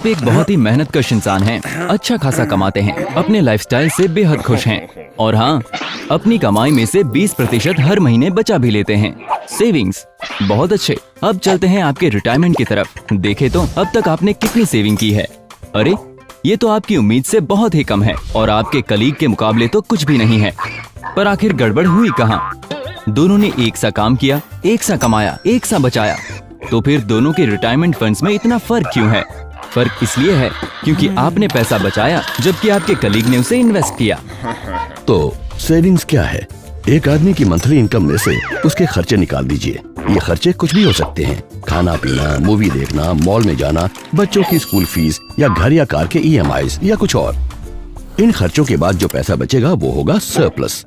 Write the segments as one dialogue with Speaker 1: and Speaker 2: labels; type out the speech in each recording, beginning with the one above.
Speaker 1: आप एक बहुत ही मेहनतकश इंसान हैं, अच्छा खासा कमाते हैं, अपने लाइफस्टाइल से बेहद खुश हैं और हाँ, अपनी कमाई में से 20% हर महीने बचा भी लेते हैं। सेविंग्स बहुत अच्छे। अब चलते हैं आपके रिटायरमेंट की तरफ। देखें तो अब तक आपने कितनी सेविंग की है। अरे ये तो आपकी उम्मीद से बहुत ही कम है और आपके कलीग के मुकाबले तो कुछ भी नहीं है। पर आखिर गड़बड़ हुई कहाँ? दोनों ने एक सा काम किया, एक सा कमाया, एक सा बचाया, तो फिर दोनों के रिटायरमेंट फंड्स में इतना फर्क क्यों है? फर्क इसलिए है क्योंकि आपने पैसा बचाया जबकि आपके कलीग ने उसे इन्वेस्ट किया।
Speaker 2: तो सेविंग्स क्या है? एक आदमी की मंथली इनकम में से उसके खर्चे निकाल दीजिए। ये खर्चे कुछ भी हो सकते हैं, खाना पीना, मूवी देखना, मॉल में जाना, बच्चों की स्कूल फीस या घर या कार के EMIs या कुछ और। इन खर्चों के बाद जो पैसा बचेगा वो होगा सरप्लस।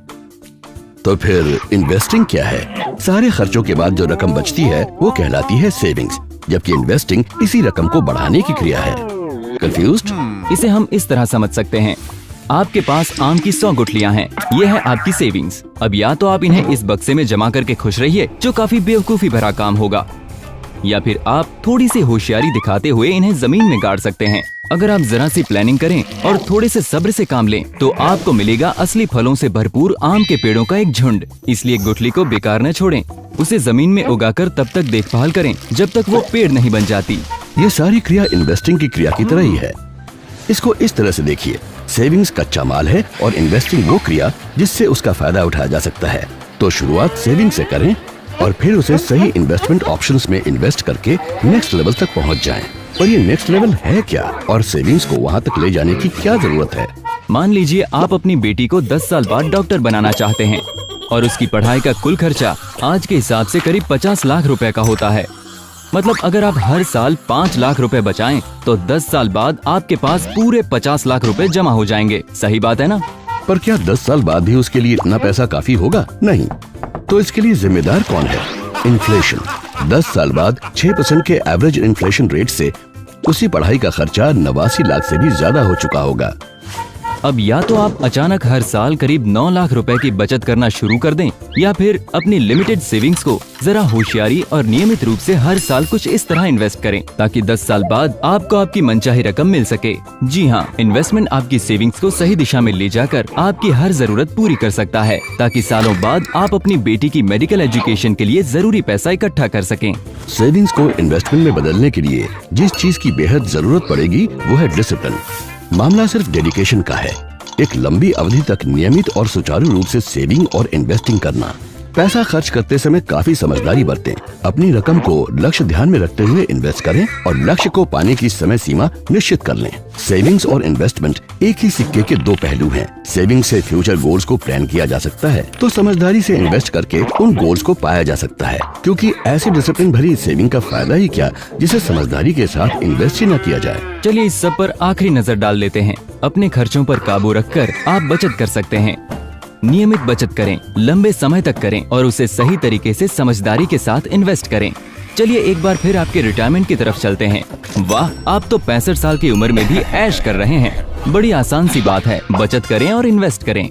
Speaker 2: तो फिर इन्वेस्टिंग क्या है? सारे खर्चों के बाद जो रकम बचती है वो कहलाती है सेविंग्स, जबकि इन्वेस्टिंग इसी रकम को बढ़ाने की क्रिया है। कंफ्यूज्ड?
Speaker 1: इसे हम इस तरह समझ सकते हैं, आपके पास आम की 100 गुठलियाँ हैं, ये है आपकी सेविंग्स। अब या तो आप इन्हें इस बक्से में जमा करके खुश रहिए, जो काफी बेवकूफी भरा काम होगा, या फिर आप थोड़ी सी होशियारी दिखाते हुए इन्हें जमीन में गाड़ सकते हैं। अगर आप जरा सी प्लानिंग करें और थोड़े से सब्र से काम लें, तो आपको मिलेगा असली फलों से भरपूर आम के पेड़ों का एक झुंड। इसलिए गुठली को बेकार न छोड़ें, उसे जमीन में उगाकर तब तक देखभाल करें जब तक वो पेड़ नहीं बन जाती।
Speaker 2: ये सारी क्रिया इन्वेस्टिंग की क्रिया की तरह ही है। इसको इस तरह से देखिए, सेविंग्स कच्चा माल है और इन्वेस्टिंग वो क्रिया जिससे उसका फायदा उठाया जा सकता है। तो शुरुआत सेविंग से करें और फिर उसे सही इन्वेस्टमेंट ऑप्शंस में इन्वेस्ट करके नेक्स्ट लेवल तक पहुंच जाएं। और ये नेक्स्ट लेवल है क्या और सेविंग्स को वहां तक ले जाने की क्या जरूरत है?
Speaker 1: मान लीजिए आप अपनी बेटी को 10 साल बाद डॉक्टर बनाना चाहते हैं और उसकी पढ़ाई का कुल खर्चा आज के हिसाब से करीब 50 लाख रुपए का होता है। मतलब अगर आप हर साल 5 लाख रुपए बचाएं तो 10 साल बाद आपके पास पूरे 50 लाख रुपए जमा हो जाएंगे। सही बात है ना?
Speaker 2: पर क्या 10 साल बाद भी उसके लिए इतना पैसा काफी होगा? नहीं। तो इसके लिए जिम्मेदार कौन है? इन्फ्लेशन। 10 साल बाद 6% के एवरेज इन्फ्लेशन रेट से उसी पढ़ाई का खर्चा 89 लाख से भी ज्यादा हो चुका होगा।
Speaker 1: अब या तो आप अचानक हर साल करीब 9 लाख रुपए की बचत करना शुरू कर दें, या फिर अपनी लिमिटेड सेविंग्स को जरा होशियारी और नियमित रूप से हर साल कुछ इस तरह इन्वेस्ट करें ताकि 10 साल बाद आपको आपकी मनचाही रकम मिल सके। जी हाँ, इन्वेस्टमेंट आपकी सेविंग्स को सही दिशा में ले जाकर आपकी हर जरूरत पूरी कर सकता है, ताकि सालों बाद आप अपनी बेटी की मेडिकल एजुकेशन के लिए जरूरी पैसा इकट्ठा कर सकें।
Speaker 2: सेविंग्स को इन्वेस्टमेंट में बदलने के लिए जिस चीज की बेहद जरूरत पड़ेगी वो है डिसिप्लिन। मामला सिर्फ डेडिकेशन का है, एक लंबी अवधि तक नियमित और सुचारू रूप से सेविंग और इन्वेस्टिंग करना। पैसा खर्च करते समय काफी समझदारी बरतें। अपनी रकम को लक्ष्य ध्यान में रखते हुए इन्वेस्ट करें और लक्ष्य को पाने की समय सीमा निश्चित कर लें। सेविंग्स और इन्वेस्टमेंट एक ही सिक्के के दो पहलू हैं। सेविंग से फ्यूचर गोल्स को प्लान किया जा सकता है, तो समझदारी से इन्वेस्ट करके उन गोल्स को पाया जा सकता है। क्योंकि ऐसी डिसिप्लिन भरी सेविंग का फायदा ही क्या जिसे समझदारी के साथ इन्वेस्ट ही न किया जाए।
Speaker 1: चलिए इस सब पर आखिरी नजर डाल लेते हैं। अपने खर्चों पर काबू रखकर आप बचत कर सकते हैं। नियमित बचत करें, लंबे समय तक करें और उसे सही तरीके से समझदारी के साथ इन्वेस्ट करें। चलिए एक बार फिर आपके रिटायरमेंट की तरफ चलते हैं। वाह, आप तो 65 साल की उम्र में भी ऐश कर रहे हैं। बड़ी आसान सी बात है, बचत करें और इन्वेस्ट करें।